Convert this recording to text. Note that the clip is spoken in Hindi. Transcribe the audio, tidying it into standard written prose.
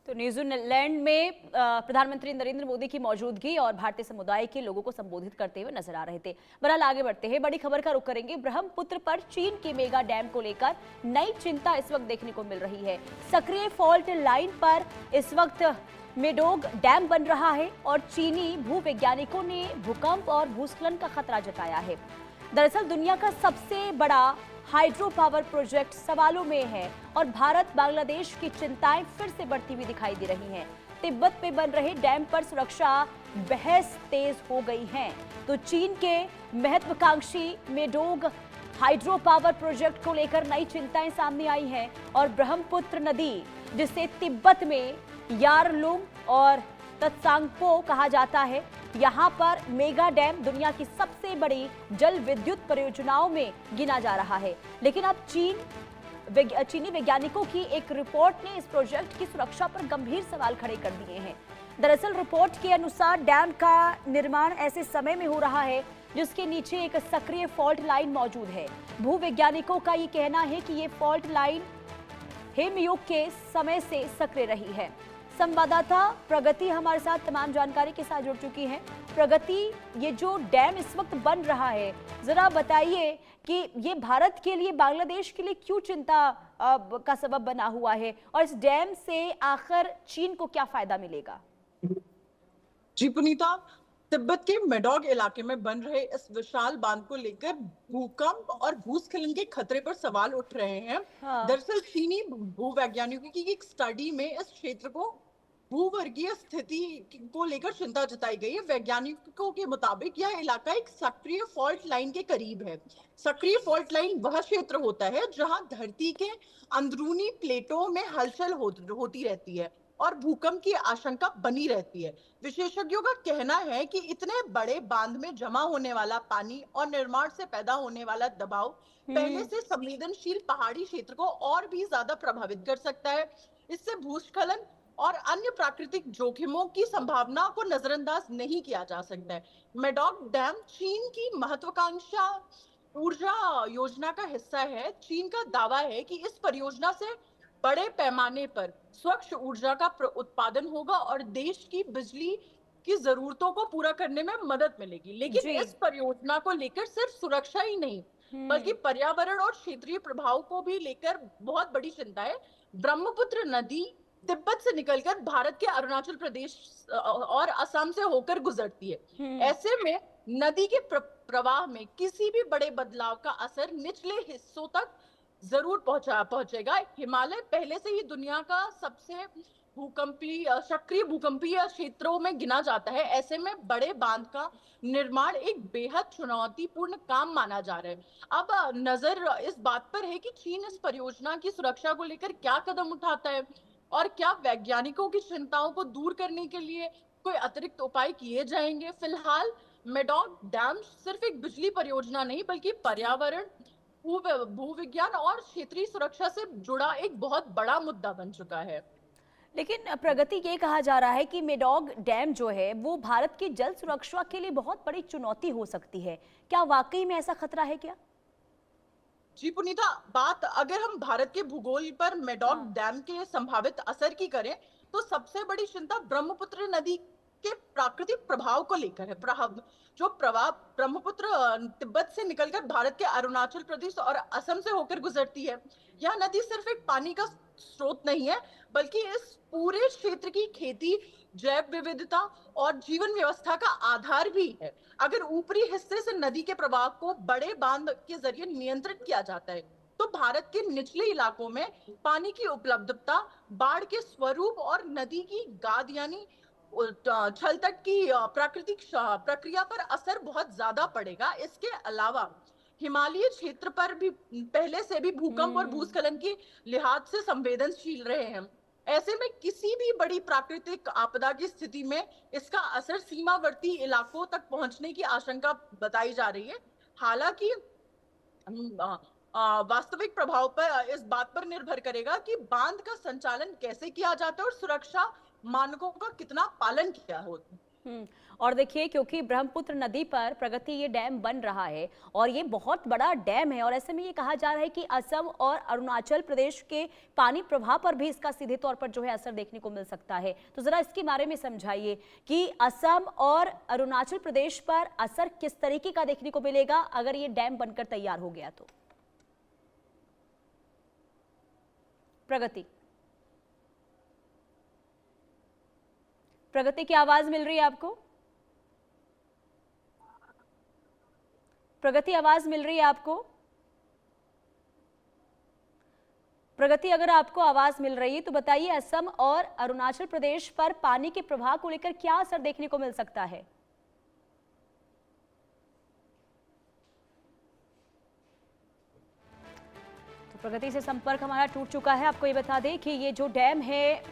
तो न्यूजीलैंड में प्रधानमंत्री नरेंद्र मोदी की मौजूदगी और भारतीय समुदाय के लोगों को संबोधित करते हुए नजर आ रहे थे। बहरहाल आगे बढ़ते हैं, बड़ी खबर का रुख करेंगे। ब्रह्मपुत्र पर चीन के मेगा डैम को लेकर नई चिंता इस वक्त देखने को मिल रही है। सक्रिय फॉल्ट लाइन पर इस वक्त मेडोग डैम बन रहा है और चीनी भूवैज्ञानिकों ने भूकंप और भूस्खलन का खतरा जताया है। दरअसल दुनिया का सबसे बड़ा हाइड्रो पावर प्रोजेक्ट सवालों में है और भारत बांग्लादेश की चिंताएं फिर से बढ़ती हुई दिखाई दे रही हैं। तिब्बत में बन रहे डैम पर सुरक्षा बहस तेज हो गई है। तो चीन के महत्वाकांक्षी मेडोग हाइड्रो पावर प्रोजेक्ट को लेकर नई चिंताएं सामने आई हैं और ब्रह्मपुत्र नदी, जिसे तिब्बत में यारलुंग और तत्सांगपो कहा जाता है, यहाँ पर मेगा डैम दुनिया की सबसे बड़ी जल विद्युत परियोजनाओं में गिना जा रहा है। लेकिन अब चीनी वैज्ञानिकों की एक रिपोर्ट ने इस प्रोजेक्ट की सुरक्षा पर गंभीर सवाल खड़े कर दिए हैं। दरअसल रिपोर्ट के अनुसार डैम का निर्माण ऐसे समय में हो रहा है जिसके नीचे एक सक्रिय फॉल्ट लाइन मौजूद है। भूवैज्ञानिकों का ये कहना है कि ये फॉल्ट लाइन हिमयुग के समय से सक्रिय रही है। संवाददाता प्रगति हमारे साथ तमाम जानकारी के साथ जुड़ चुकी है। प्रगति, ये जो डैम इस वक्त बन रहा है, जरा बताइए कि ये भारत के लिए, बांग्लादेश के लिए क्यों चिंता का सबब बना हुआ है और इस डैम से आखिर चीन को क्या फायदा मिलेगा? जी पुनीता, तिब्बत के मेडोग इलाके में बन रहे इस विशाल बांध को लेकर भूकंप और भूस्खलन के खतरे पर सवाल उठ रहे हैं। हाँ। दरअसल चीनी भूवैज्ञानिकों की एक स्टडी में इस क्षेत्र को भूवर्गीय स्थिति को लेकर चिंता जताई गई है। वैज्ञानिकों के मुताबिक यह इलाका एक सक्रिय फॉल्ट लाइन के करीब है। सक्रिय फॉल्ट लाइन वह क्षेत्र होता है जहां धरती के अंदरूनी प्लेटों में हलचल होती रहती है और भूकंप की आशंका बनी रहती है। विशेषज्ञों का कहना है कि इतने बड़े बांध में जमा होने वाला पानी और निर्माण से पैदा होने वाला दबाव पहले से संवेदनशील पहाड़ी क्षेत्र को और भी ज्यादा प्रभावित कर सकता है। इससे भूस्खलन और अन्य प्राकृतिक जोखिमों की संभावना को नजरअंदाज नहीं किया जा सकता है। मेडोग डैम चीन की महत्वाकांक्षा ऊर्जा योजना का हिस्सा है। चीन का दावा है कि इस परियोजना से बड़े पैमाने पर स्वच्छ ऊर्जा का उत्पादन होगा और देश की बिजली की जरूरतों को पूरा करने में मदद मिलेगी। लेकिन जी। इस परियोजना को लेकर सिर्फ सुरक्षा ही नहीं, बल्कि पर्यावरण और क्षेत्रीय प्रभाव को भी लेकर बहुत बड़ी चिंता है। ब्रह्मपुत्र नदी तिब्बत से निकलकर भारत के अरुणाचल प्रदेश और असम से होकर गुजरती है। ऐसे में नदी के प्रवाह में किसी भी बड़े बदलाव का असर निचले हिस्सों तक जरूर पहुंचेगा। हिमालय पहले से ही दुनिया का सबसे सक्रिय भूकंपीय क्षेत्रों में गिना जाता है। ऐसे में बड़े बांध का निर्माण एक बेहद चुनौतीपूर्ण काम माना जा रहा है। अब नजर इस बात पर है कि चीन इस परियोजना की सुरक्षा को लेकर क्या कदम उठाता है और क्या वैज्ञानिकों की चिंताओं को दूर करने के लिए कोई अतिरिक्त उपाय किए जाएंगे। फिलहाल मेडोग डैम सिर्फ एक बिजली परियोजना नहीं, बल्कि पर्यावरण, भूविज्ञान और क्षेत्रीय सुरक्षा से जुड़ा एक बहुत बड़ा मुद्दा बन चुका है। लेकिन प्रगति, ये कहा जा रहा है कि मेडोग डैम जो है वो भारत की जल सुरक्षा के लिए बहुत बड़ी चुनौती हो सकती है। क्या वाकई में ऐसा खतरा है क्या? जी पुनीता, बात अगर हम भारत के भूगोल पर मेडोग हाँ। डैम के संभावित असर की करें, तो सबसे बड़ी चिंता ब्रह्मपुत्र नदी के प्राकृतिक प्रभाव को लेकर है। जो प्रवाह ब्रह्मपुत्र तिब्बत से निकलकर भारत के अरुणाचल प्रदेश और असम से होकर गुजरती है। यह नदी सिर्फ एक पानी का स्रोत नहीं है, बल्कि इस पूरे क्षेत्र की खेती, जैव विविधता और जीवन व्यवस्था का आधार भी है। अगर ऊपरी हिस्से से नदी के प्रवाह को बड़े बांध के जरिए नियंत्रित किया जाता है, तो भारत के निचले इलाकों में पानी की उपलब्धता, बाढ़ के स्वरूप और नदी की गाद यानी छल तट की प्राकृतिक प्रक्रिया पर असर बहुत ज्यादा पड़ेगा। इसके अलावा हिमालय क्षेत्र पर भी पहले से भी भूकंप और भूस्खलन की लिहाज से संवेदनशील रहे हैं। ऐसे में किसी भी बड़ी प्राकृतिक आपदा की स्थिति में इसका असर सीमावर्ती इलाकों तक पहुंचने की आशंका बताई जा रही है। हालांकि वास्तविक प्रभाव पर इस बात पर निर्भर करेगा कि बांध का संचालन कैसे किया जाता है और सुरक्षा मानकों का कितना पालन किया हो। और देखिए, क्योंकि ब्रह्मपुत्र नदी पर प्रगति ये डैम बन रहा है और ये बहुत बड़ा डैम है, और ऐसे में ये कहा जा रहा है कि असम और अरुणाचल प्रदेश के पानी प्रवाह पर भी इसका सीधे तौर पर जो है असर देखने को मिल सकता है। तो जरा इसके बारे में समझाइए कि असम और अरुणाचल प्रदेश पर असर किस तरीके का देखने को मिलेगा अगर ये डैम बनकर तैयार हो गया तो। प्रगति प्रगति की आवाज मिल रही है आपको? प्रगति आवाज मिल रही है आपको? प्रगति, अगर आपको आवाज मिल रही है तो बताइए, असम और अरुणाचल प्रदेश पर पानी के प्रवाह को लेकर क्या असर देखने को मिल सकता है? तो प्रगति से संपर्क हमारा टूट चुका है। आपको ये बता दें कि ये जो डैम है